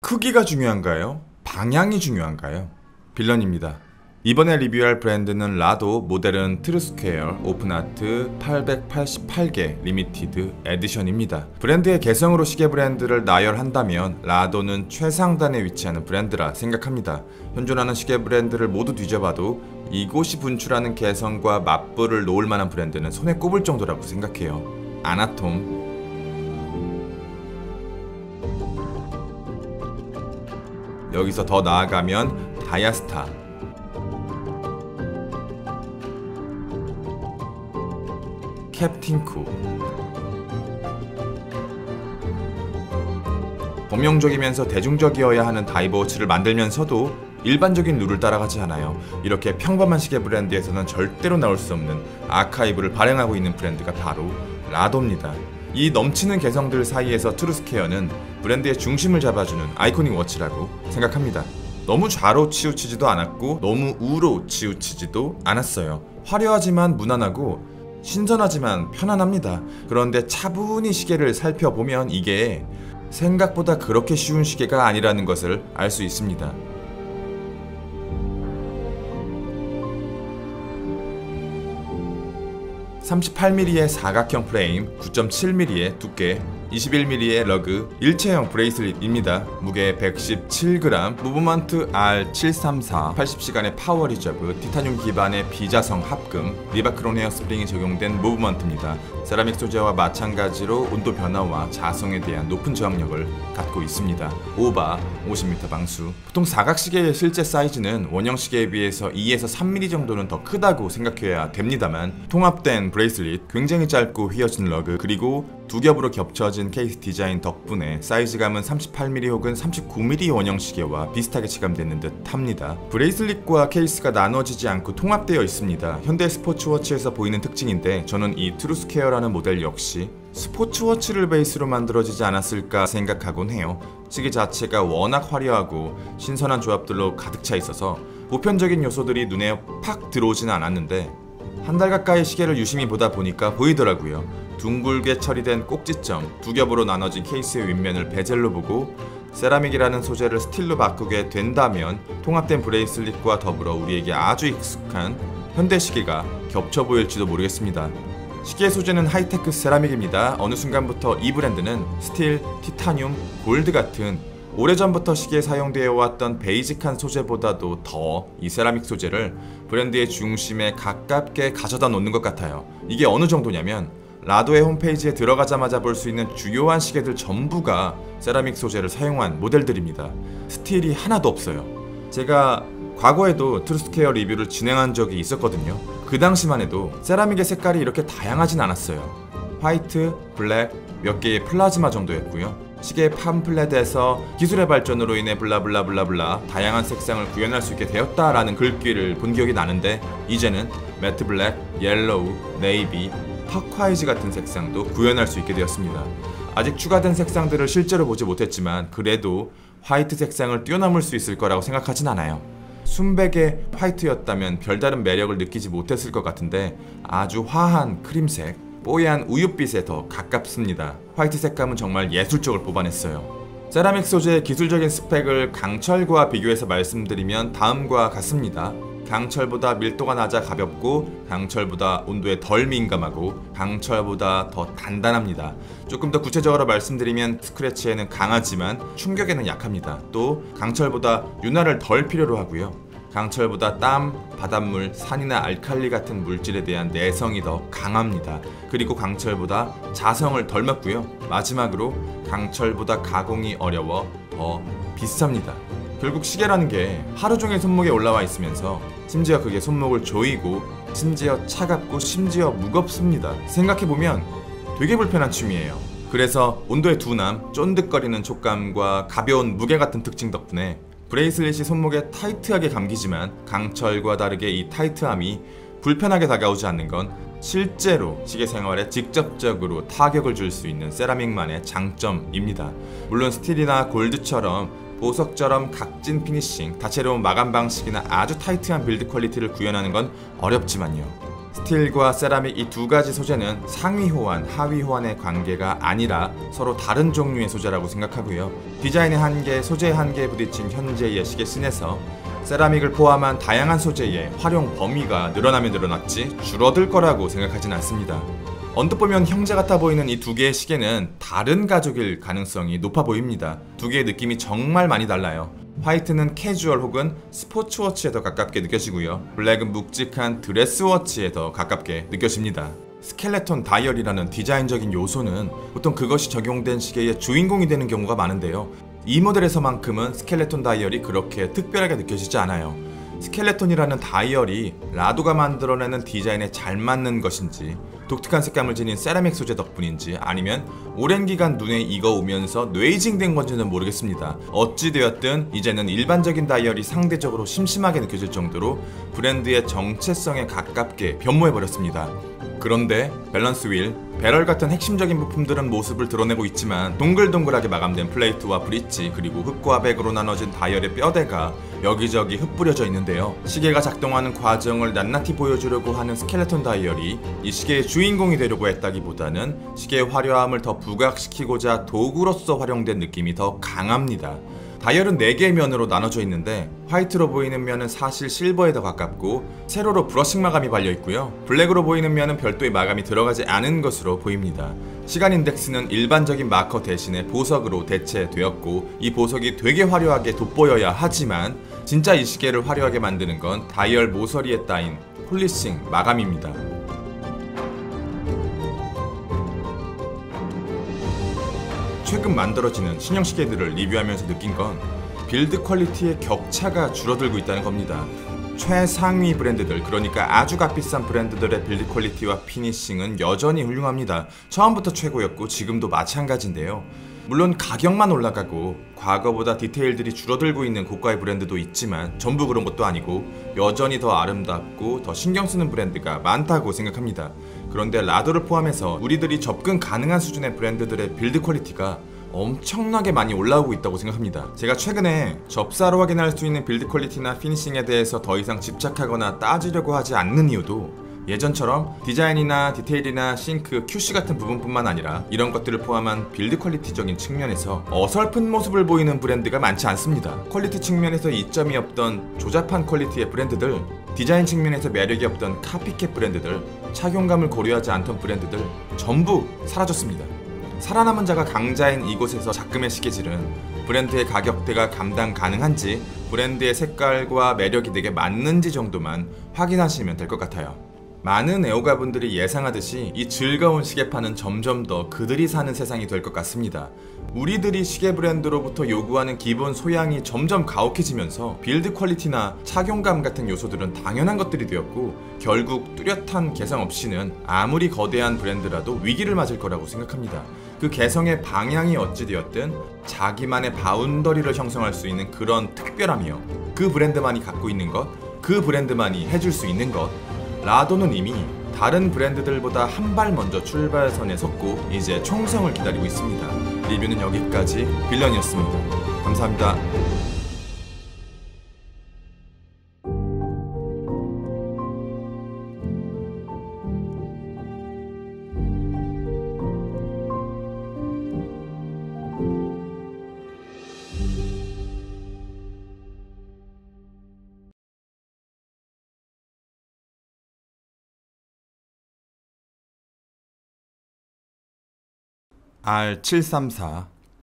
크기가 중요한가요? 방향이 중요한가요? 빌런입니다. 이번에 리뷰할 브랜드는 라도 모델은 트루스퀘어 오픈하트 888개 리미티드 에디션입니다. 브랜드의 개성으로 시계 브랜드를 나열한다면 라도는 최상단에 위치하는 브랜드라 생각합니다. 현존하는 시계 브랜드를 모두 뒤져봐도 이곳이 분출하는 개성과 맞불을 놓을 만한 브랜드는 손에 꼽을 정도라고 생각해요. 아나톰, 여기서 더 나아가면 다이아스타, 캡틴쿠. 범용적이면서 대중적이어야 하는 다이버워치를 만들면서도 일반적인 룰을 따라가지 않아요. 이렇게 평범한 시계 브랜드에서는 절대로 나올 수 없는 아카이브를 발행하고 있는 브랜드가 바로 라도입니다. 이 넘치는 개성들 사이에서 트루스퀘어는 브랜드의 중심을 잡아주는 아이코닉 워치라고 생각합니다. 너무 좌로 치우치지도 않았고 너무 우로 치우치지도 않았어요. 화려하지만 무난하고 신선하지만 편안합니다. 그런데 차분히 시계를 살펴보면 이게 생각보다 그렇게 쉬운 시계가 아니라는 것을 알 수 있습니다. 38mm의 사각형 프레임, 9.7mm의 두께, 21mm의 러그, 일체형 브레이슬릿입니다. 무게 117g, 무브먼트 R734, 80시간의 파워 리저브, 티타늄 기반의 비자성 합금, 리바크론 헤어 스프링이 적용된 무브먼트입니다. 세라믹 소재와 마찬가지로 온도 변화와 자성에 대한 높은 저항력을 갖고 있습니다. 오바, 50m 방수. 보통 사각시계의 실제 사이즈는 원형시계에 비해서 2에서 3mm 정도는 더 크다고 생각해야 됩니다만, 통합된 브레이슬릿, 굉장히 짧고 휘어진 러그, 그리고 두 겹으로 겹쳐진 케이스 디자인 덕분에 사이즈감은 38mm 혹은 39mm 원형 시계와 비슷하게 체감되는 듯 합니다. 브레이슬릿과 케이스가 나눠지지 않고 통합되어 있습니다. 현대 스포츠워치에서 보이는 특징인데, 저는 이 트루스퀘어라는 모델 역시 스포츠워치를 베이스로 만들어지지 않았을까 생각하곤 해요. 시계 자체가 워낙 화려하고 신선한 조합들로 가득 차 있어서 보편적인 요소들이 눈에 팍 들어오지는 않았는데, 한 달 가까이 시계를 유심히 보다 보니까 보이더라고요. 둥글게 처리된 꼭지점, 두 겹으로 나눠진 케이스의 윗면을 베젤로 보고 세라믹이라는 소재를 스틸로 바꾸게 된다면 통합된 브레이슬릿과 더불어 우리에게 아주 익숙한 현대 시계가 겹쳐 보일지도 모르겠습니다. 시계 소재는 하이테크 세라믹입니다. 어느 순간부터 이 브랜드는 스틸, 티타늄, 골드 같은 오래전부터 시계에 사용되어 왔던 베이직한 소재보다도 더 이 세라믹 소재를 브랜드의 중심에 가깝게 가져다 놓는 것 같아요. 이게 어느 정도냐면, 라도의 홈페이지에 들어가자마자 볼 수 있는 주요한 시계들 전부가 세라믹 소재를 사용한 모델들입니다. 스틸이 하나도 없어요. 제가 과거에도 트루스퀘어 리뷰를 진행한 적이 있었거든요. 그 당시만 해도 세라믹의 색깔이 이렇게 다양하진 않았어요. 화이트, 블랙, 몇 개의 플라즈마 정도였고요. 시계 팜플렛에서 기술의 발전으로 인해 블라블라블라블라 다양한 색상을 구현할 수 있게 되었다라는 글귀를 본 기억이 나는데, 이제는 매트 블랙, 옐로우, 네이비, 터콰이즈 같은 색상도 구현할 수 있게 되었습니다. 아직 추가된 색상들을 실제로 보지 못했지만 그래도 화이트 색상을 뛰어넘을 수 있을 거라고 생각하진 않아요. 순백의 화이트였다면 별다른 매력을 느끼지 못했을 것 같은데, 아주 화한 크림색, 뽀얀 우윳빛에 더 가깝습니다. 화이트 색감은 정말 예술적으로 뽑아냈어요. 세라믹 소재의 기술적인 스펙을 강철과 비교해서 말씀드리면 다음과 같습니다. 강철보다 밀도가 낮아 가볍고, 강철보다 온도에 덜 민감하고, 강철보다 더 단단합니다. 조금 더 구체적으로 말씀드리면 스크래치에는 강하지만 충격에는 약합니다. 또 강철보다 윤활을 덜 필요로 하고요. 강철보다 땀, 바닷물, 산이나 알칼리 같은 물질에 대한 내성이 더 강합니다. 그리고 강철보다 자성을 덜 먹고요. 마지막으로 강철보다 가공이 어려워 더 비쌉니다. 결국 시계라는 게 하루 종일 손목에 올라와 있으면서 심지어 그게 손목을 조이고, 심지어 차갑고, 심지어 무겁습니다. 생각해보면 되게 불편한 취미예요. 그래서 온도의 둔함, 쫀득거리는 촉감과 가벼운 무게 같은 특징 덕분에 브레이슬릿이 손목에 타이트하게 감기지만, 강철과 다르게 이 타이트함이 불편하게 다가오지 않는 건 실제로 시계 생활에 직접적으로 타격을 줄 수 있는 세라믹만의 장점입니다. 물론 스틸이나 골드처럼 보석처럼 각진 피니싱, 다채로운 마감 방식이나 아주 타이트한 빌드 퀄리티를 구현하는 건 어렵지만요. 스틸과 세라믹 이 두 가지 소재는 상위 호환, 하위 호환의 관계가 아니라 서로 다른 종류의 소재라고 생각하고요. 디자인의 한계, 소재의 한계에 부딪힌 현재의 시계 씬에서 세라믹을 포함한 다양한 소재의 활용 범위가 늘어나면 늘어났지 줄어들 거라고 생각하진 않습니다. 언뜻 보면 형제 같아 보이는 이 두 개의 시계는 다른 가족일 가능성이 높아 보입니다. 두 개의 느낌이 정말 많이 달라요. 화이트는 캐주얼 혹은 스포츠워치에 더 가깝게 느껴지고요. 블랙은 묵직한 드레스워치에 더 가깝게 느껴집니다. 스켈레톤 다이얼이라는 디자인적인 요소는 보통 그것이 적용된 시계의 주인공이 되는 경우가 많은데요. 이 모델에서만큼은 스켈레톤 다이얼이 그렇게 특별하게 느껴지지 않아요. 스켈레톤이라는 다이얼이 라도가 만들어내는 디자인에 잘 맞는 것인지, 독특한 색감을 지닌 세라믹 소재 덕분인지, 아니면 오랜 기간 눈에 익어오면서 뇌이징된 건지는 모르겠습니다. 어찌되었든 이제는 일반적인 다이얼이 상대적으로 심심하게 느껴질 정도로 브랜드의 정체성에 가깝게 변모해버렸습니다. 그런데 밸런스 휠, 배럴 같은 핵심적인 부품들은 모습을 드러내고 있지만 동글동글하게 마감된 플레이트와 브릿지, 그리고 흑과 백으로 나눠진 다이얼의 뼈대가 여기저기 흩뿌려져 있는데요. 시계가 작동하는 과정을 낱낱이 보여주려고 하는 스켈레톤 다이얼이 이 시계의 주인공이 되려고 했다기보다는 시계의 화려함을 더 부각시키고자 도구로서 활용된 느낌이 더 강합니다. 다이얼은 4개의 면으로 나눠져 있는데 화이트로 보이는 면은 사실 실버에 더 가깝고 세로로 브러싱 마감이 발려있고요. 블랙으로 보이는 면은 별도의 마감이 들어가지 않은 것으로 보입니다. 시간 인덱스는 일반적인 마커 대신에 보석으로 대체되었고 이 보석이 되게 화려하게 돋보여야 하지만 진짜 이 시계를 화려하게 만드는 건 다이얼 모서리에 따인 폴리싱 마감입니다. 최근 만들어지는 신형 시계들을 리뷰하면서 느낀 건 빌드 퀄리티의 격차가 줄어들고 있다는 겁니다. 최상위 브랜드들, 그러니까 아주 값비싼 브랜드들의 빌드 퀄리티와 피니싱은 여전히 훌륭합니다. 처음부터 최고였고 지금도 마찬가지인데요. 물론 가격만 올라가고 과거보다 디테일들이 줄어들고 있는 고가의 브랜드도 있지만 전부 그런 것도 아니고 여전히 더 아름답고 더 신경 쓰는 브랜드가 많다고 생각합니다. 그런데 라도를 포함해서 우리들이 접근 가능한 수준의 브랜드들의 빌드 퀄리티가 엄청나게 많이 올라오고 있다고 생각합니다. 제가 최근에 접사로 확인할 수 있는 빌드 퀄리티나 피니싱에 대해서 더 이상 집착하거나 따지려고 하지 않는 이유도 예전처럼 디자인이나 디테일이나 싱크, QC 같은 부분뿐만 아니라 이런 것들을 포함한 빌드 퀄리티적인 측면에서 어설픈 모습을 보이는 브랜드가 많지 않습니다. 퀄리티 측면에서 이점이 없던 조잡한 퀄리티의 브랜드들, 디자인 측면에서 매력이 없던 카피캣 브랜드들, 착용감을 고려하지 않던 브랜드들 전부 사라졌습니다. 살아남은 자가 강자인 이곳에서 작금의 시계질은 브랜드의 가격대가 감당 가능한지, 브랜드의 색깔과 매력이 내게 맞는지 정도만 확인하시면 될 것 같아요. 많은 애호가분들이 예상하듯이 이 즐거운 시계판은 점점 더 그들이 사는 세상이 될 것 같습니다. 우리들이 시계 브랜드로부터 요구하는 기본 소양이 점점 가혹해지면서 빌드 퀄리티나 착용감 같은 요소들은 당연한 것들이 되었고 결국 뚜렷한 개성 없이는 아무리 거대한 브랜드라도 위기를 맞을 거라고 생각합니다. 그 개성의 방향이 어찌되었든 자기만의 바운더리를 형성할 수 있는 그런 특별함이요, 그 브랜드만이 갖고 있는 것, 그 브랜드만이 해줄 수 있는 것, 라도는 이미 다른 브랜드들보다 한 발 먼저 출발선에 섰고 이제 총성을 기다리고 있습니다. 리뷰는 여기까지. 빌런이었습니다. 감사합니다. R734